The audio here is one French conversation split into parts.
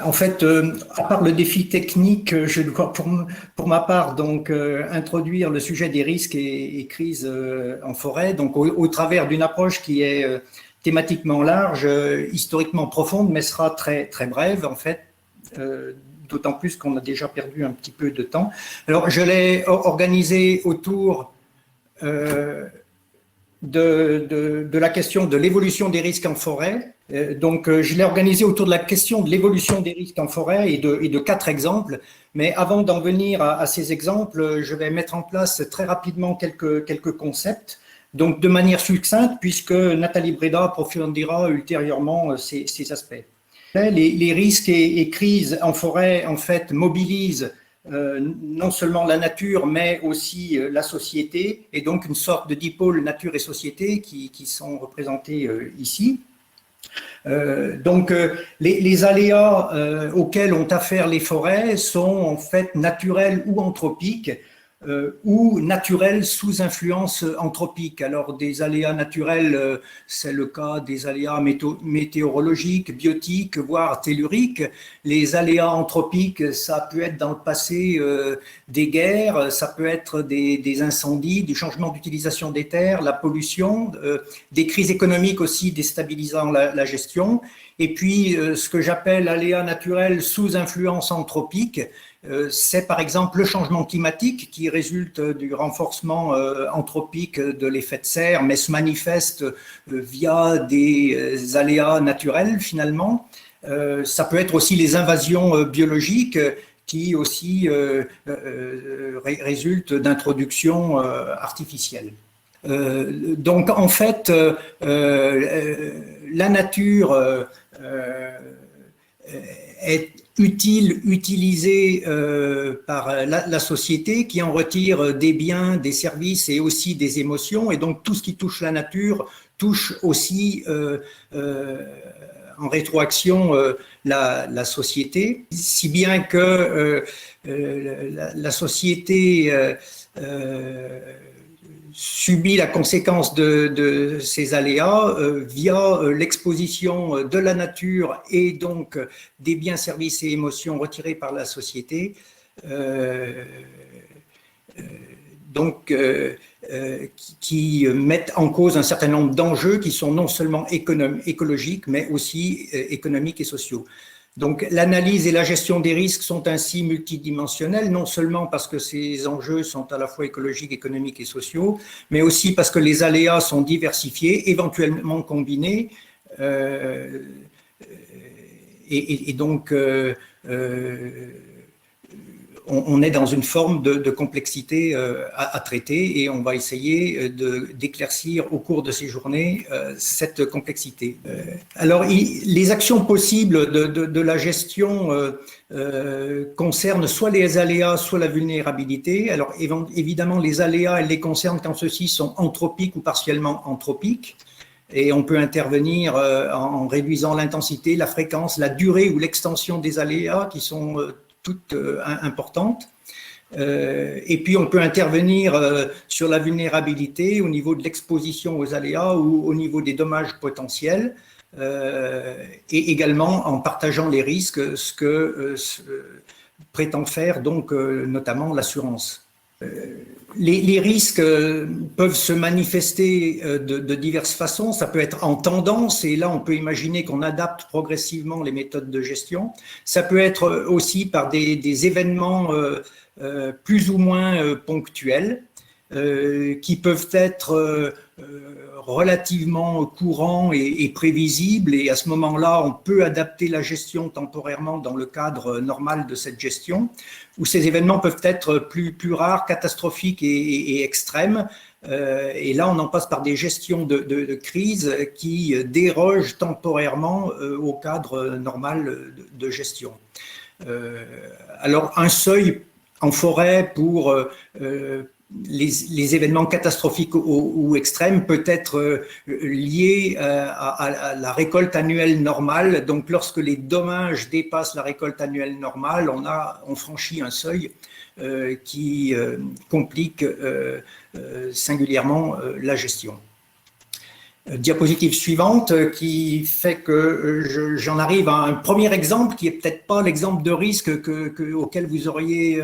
En fait, à part le défi technique, je dois pour ma part donc introduire le sujet des risques et crises en forêt, donc au travers d'une approche qui est thématiquement large, historiquement profonde, mais sera très brève en fait. D'autant plus qu'on a déjà perdu un petit peu de temps. Alors, je l'ai organisé autour de la question de l'évolution des risques en forêt. Donc, je l'ai organisé autour de la question de l'évolution des risques en forêt et de 4 exemples. Mais avant d'en venir à ces exemples, je vais mettre en place très rapidement quelques concepts. Donc, de manière succincte, puisque Nathalie Breda approfondira ultérieurement ces aspects. Les risques et crises en forêt, en fait, mobilisent non seulement la nature, mais aussi la société, et donc une sorte de dipôle nature et société qui sont représentés ici. Donc, les aléas auxquels ont affaire les forêts sont en fait naturels ou anthropiques, ou naturels sous influence anthropique. Alors, des aléas naturels, c'est le cas des aléas météorologiques, biotiques, voire telluriques. Les aléas anthropiques, ça peut être dans le passé des guerres, ça peut être des incendies, du changement d'utilisation des terres, la pollution, des crises économiques aussi déstabilisant la gestion. Et puis, ce que j'appelle aléas naturels sous influence anthropique, c'est par exemple le changement climatique qui résulte du renforcement anthropique de l'effet de serre, mais se manifeste via des aléas naturels finalement. Ça peut être aussi les invasions biologiques qui aussi résultent d'introductions artificielles. Donc en fait, la nature est utilisée par la société qui en retire des biens, des services et aussi des émotions. Et donc tout ce qui touche la nature touche aussi en rétroaction la société, si bien que la société subit la conséquence de ces aléas via l'exposition de la nature et donc des biens, services et émotions retirés par la société. Qui mettent en cause un certain nombre d'enjeux qui sont non seulement écologiques, mais aussi économiques et sociaux. Donc l'analyse et la gestion des risques sont ainsi multidimensionnelles, non seulement parce que ces enjeux sont à la fois écologiques, économiques et sociaux, mais aussi parce que les aléas sont diversifiés, éventuellement combinés, et donc on est dans une forme de complexité à traiter et on va essayer d'éclaircir au cours de ces journées cette complexité. Alors, les actions possibles de la gestion concernent soit les aléas, soit la vulnérabilité. Alors, évidemment, les aléas, elles les concernent quand ceux-ci sont anthropiques ou partiellement anthropiques. Et on peut intervenir en réduisant l'intensité, la fréquence, la durée ou l'extension des aléas qui sont toutes importantes. Et puis on peut intervenir sur la vulnérabilité au niveau de l'exposition aux aléas ou au niveau des dommages potentiels, et également en partageant les risques, ce que prétend faire donc notamment l'assurance. Les risques peuvent se manifester de diverses façons. Ça peut être en tendance, et là on peut imaginer qu'on adapte progressivement les méthodes de gestion. Ça peut être aussi par des événements plus ou moins ponctuels, qui peuvent être relativement courants et prévisibles, et à ce moment-là, on peut adapter la gestion temporairement dans le cadre normal de cette gestion, où ces événements peuvent être plus rares, catastrophiques et extrêmes, et là, on en passe par des gestions de crise qui dérogent temporairement au cadre normal de gestion. Alors, un seuil en forêt pour les événements catastrophiques ou extrêmes peut être lié à la récolte annuelle normale. Donc, lorsque les dommages dépassent la récolte annuelle normale, on franchit un seuil qui complique singulièrement la gestion. Diapositive suivante qui fait que j'en arrive à un premier exemple qui est peut-être pas l'exemple de risque auquel vous auriez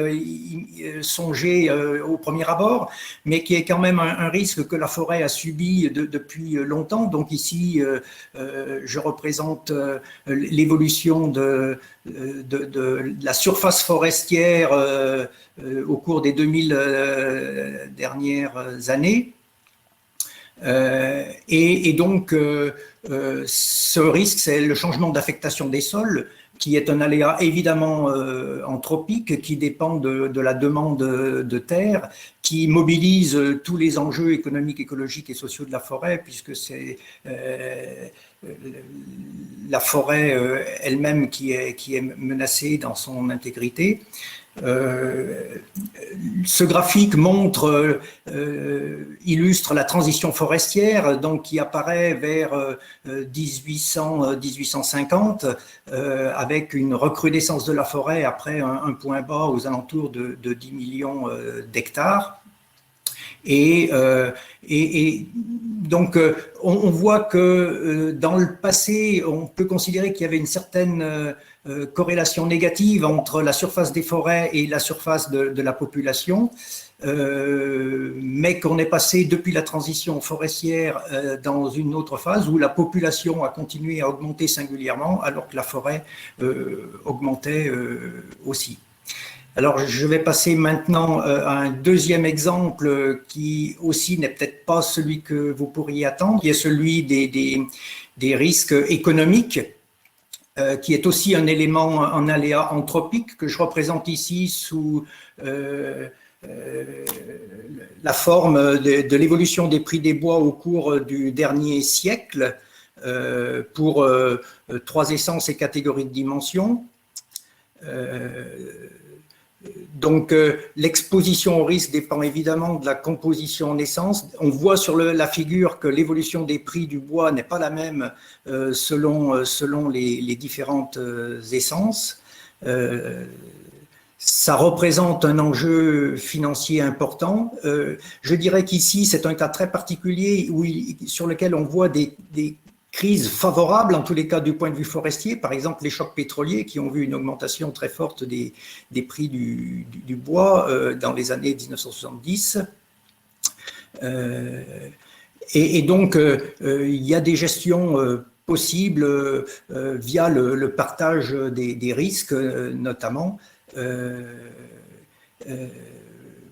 songé au premier abord, mais qui est quand même un risque que la forêt a subi depuis longtemps. Donc ici, je représente l'évolution de la surface forestière au cours des 2000 dernières années. Et donc, ce risque, c'est le changement d'affectation des sols, qui est un aléa évidemment anthropique, qui dépend de la demande de terre, qui mobilise tous les enjeux économiques, écologiques et sociaux de la forêt, puisque c'est la forêt elle-même qui est menacée dans son intégrité. Ce graphique montre, illustre la transition forestière, donc qui apparaît vers 1800-1850, avec une recrudescence de la forêt après un point bas aux alentours de 10 millions d'hectares. Et donc, on voit que dans le passé, on peut considérer qu'il y avait une certaine corrélation négative entre la surface des forêts et la surface de la population, mais qu'on est passé depuis la transition forestière dans une autre phase où la population a continué à augmenter singulièrement alors que la forêt augmentait aussi. Alors, je vais passer maintenant à un deuxième exemple qui aussi n'est peut-être pas celui que vous pourriez attendre, qui est celui des risques économiques, qui est aussi un élément, un aléa anthropique que je représente ici sous la forme de l'évolution des prix des bois au cours du dernier siècle pour 3 essences et catégories de dimensions. Donc, l'exposition au risque dépend évidemment de la composition en essence. On voit sur la figure que l'évolution des prix du bois n'est pas la même selon les différentes essences. Ça représente un enjeu financier important. Je dirais qu'ici, c'est un cas très particulier sur lequel on voit des crises favorables, en tous les cas du point de vue forestier, par exemple les chocs pétroliers qui ont vu une augmentation très forte des prix du bois dans les années 1970. Et donc, il y a des gestions possibles via le partage des risques, notamment.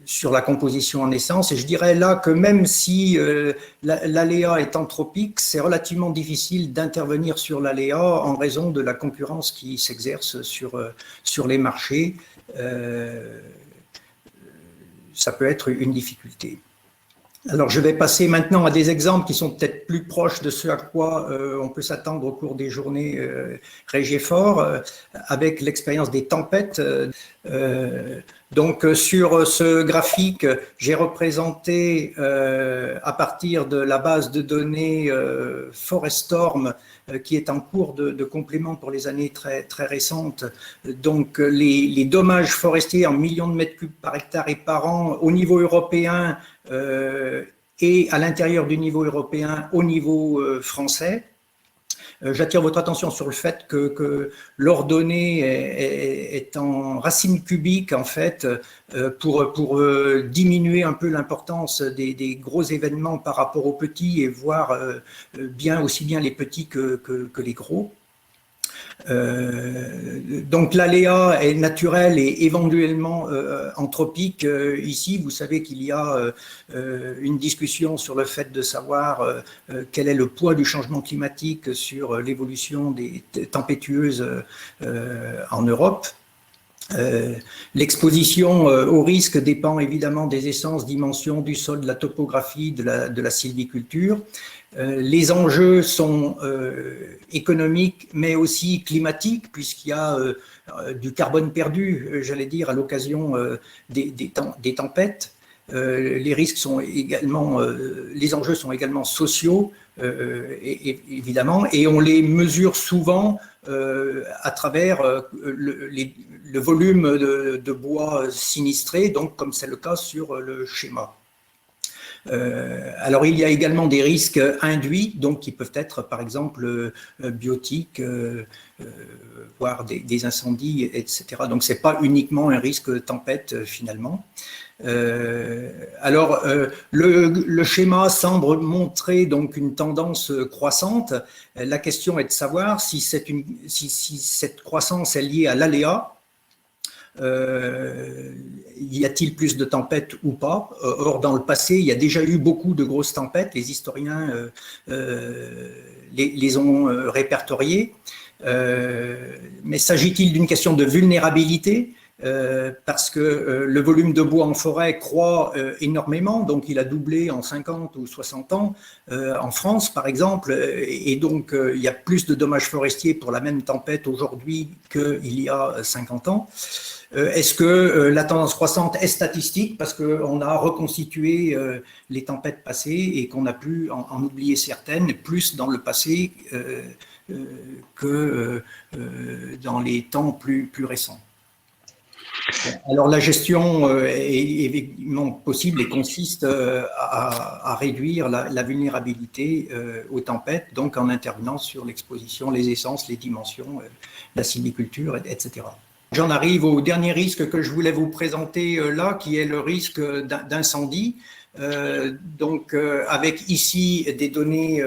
Sur la composition en essence, et je dirais là que même si l'aléa est anthropique, c'est relativement difficile d'intervenir sur l'aléa en raison de la concurrence qui s'exerce sur les marchés. Ça peut être une difficulté. Alors, je vais passer maintenant à des exemples qui sont peut-être plus proches de ce à quoi on peut s'attendre au cours des journées Régéfort, avec l'expérience des tempêtes. Donc, sur ce graphique, j'ai représenté à partir de la base de données Foreststorm, qui est en cours de complément pour les années très récentes. Donc, les dommages forestiers en millions de mètres cubes par hectare et par an au niveau européen et à l'intérieur du niveau européen au niveau français. J'attire votre attention sur le fait que l'ordonnée est en racine cubique, en fait, pour diminuer un peu l'importance des gros événements par rapport aux petits et voir aussi bien les petits que les gros. Donc l'aléa est naturel et éventuellement anthropique. Ici, vous savez qu'il y a une discussion sur le fait de savoir quel est le poids du changement climatique sur l'évolution des tempétueuses en Europe. L'exposition au risque dépend évidemment des essences, dimensions du sol, de la topographie, de la sylviculture. Les enjeux sont économiques, mais aussi climatiques, puisqu'il y a du carbone perdu, j'allais dire, à l'occasion des tempêtes. Les risques sont également, les enjeux sont également sociaux, évidemment, et on les mesure souvent à travers le volume de bois sinistré, donc comme c'est le cas sur le schéma. Alors, il y a également des risques induits, donc qui peuvent être, par exemple, biotiques, voire des incendies, etc. Donc, c'est pas uniquement un risque tempête, finalement. Alors, le schéma semble montrer donc une tendance croissante. La question est de savoir si cette croissance est liée à l'aléa. Y a-t-il plus de tempêtes ou pas? Or, dans le passé, il y a déjà eu beaucoup de grosses tempêtes. Les historiens les ont répertoriées. Mais s'agit-il d'une question de vulnérabilité? Parce que le volume de bois en forêt croît énormément, donc il a doublé en 50 ou 60 ans en France par exemple, et donc il y a plus de dommages forestiers pour la même tempête aujourd'hui qu'il y a 50 ans. Est-ce que la tendance croissante est statistique parce qu'on a reconstitué les tempêtes passées et qu'on a pu en oublier certaines plus dans le passé que dans les temps plus récents? Alors la gestion est évidemment possible et consiste à réduire la vulnérabilité aux tempêtes, donc en intervenant sur l'exposition, les essences, les dimensions, la sylviculture, etc. J'en arrive au dernier risque que je voulais vous présenter là, qui est le risque d'incendie. Donc avec ici des données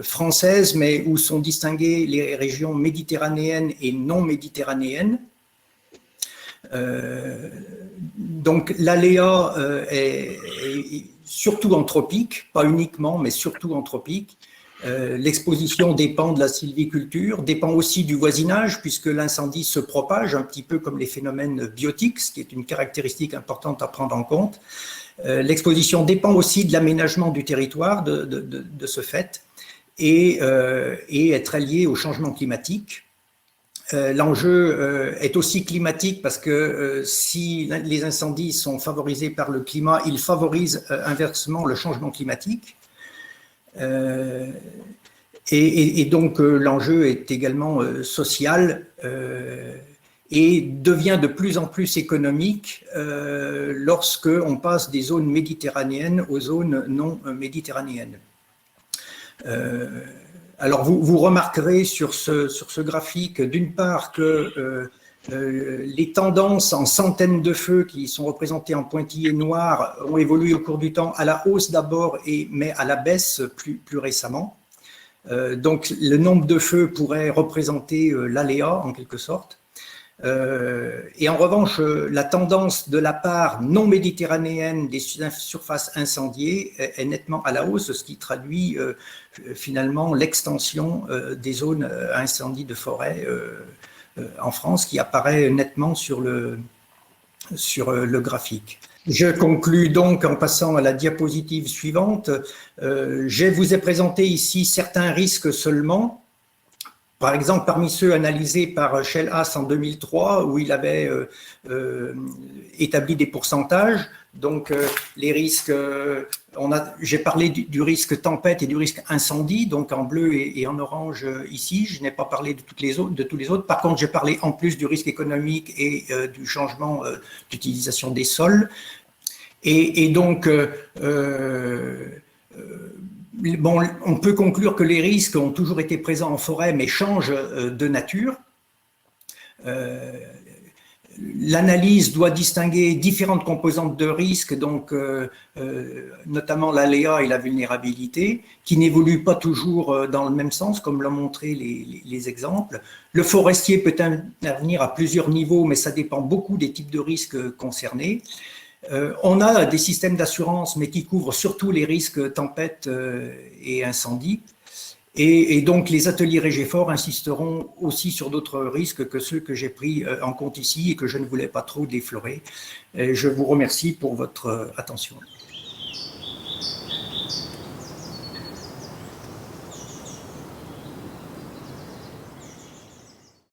françaises, mais où sont distinguées les régions méditerranéennes et non méditerranéennes. Donc l'aléa est surtout anthropique, pas uniquement, mais surtout anthropique. L'exposition dépend de la sylviculture, dépend aussi du voisinage, puisque l'incendie se propage, un petit peu comme les phénomènes biotiques, ce qui est une caractéristique importante à prendre en compte. L'exposition dépend aussi de l'aménagement du territoire, de ce fait, et est très liée au changement climatique. L'enjeu est aussi climatique parce que si les incendies sont favorisés par le climat, ils favorisent inversement le changement climatique. Et donc l'enjeu est également social et devient de plus en plus économique lorsque on passe des zones méditerranéennes aux zones non méditerranéennes. Alors vous remarquerez sur ce graphique d'une part que les tendances en centaines de feux qui sont représentés en pointillés noirs ont évolué au cours du temps, à la hausse d'abord, mais à la baisse plus récemment. Donc le nombre de feux pourrait représenter l'aléa en quelque sorte. Et en revanche, la tendance de la part non méditerranéenne des surfaces incendiées est nettement à la hausse, ce qui traduit finalement l'extension des zones à incendie de forêt en France, qui apparaît nettement sur le graphique. Je conclus donc en passant à la diapositive suivante. Je vous ai présenté ici certains risques seulement. Par exemple, parmi ceux analysés par Schellhas en 2003, où il avait établi des pourcentages, donc les risques, j'ai parlé du risque tempête et du risque incendie, donc en bleu et en orange ici, je n'ai pas parlé de tous les autres. Par contre, j'ai parlé en plus du risque économique et du changement d'utilisation des sols. Et donc, bon, on peut conclure que les risques ont toujours été présents en forêt, mais changent de nature. L'analyse doit distinguer différentes composantes de risque, donc notamment l'aléa et la vulnérabilité, qui n'évoluent pas toujours dans le même sens, comme l'ont montré les exemples. Le forestier peut intervenir à plusieurs niveaux, mais ça dépend beaucoup des types de risques concernés. On a des systèmes d'assurance, mais qui couvrent surtout les risques tempêtes et incendies. Et donc, les ateliers Régéfort insisteront aussi sur d'autres risques que ceux que j'ai pris en compte ici et que je ne voulais pas trop déflorer. Je vous remercie pour votre attention.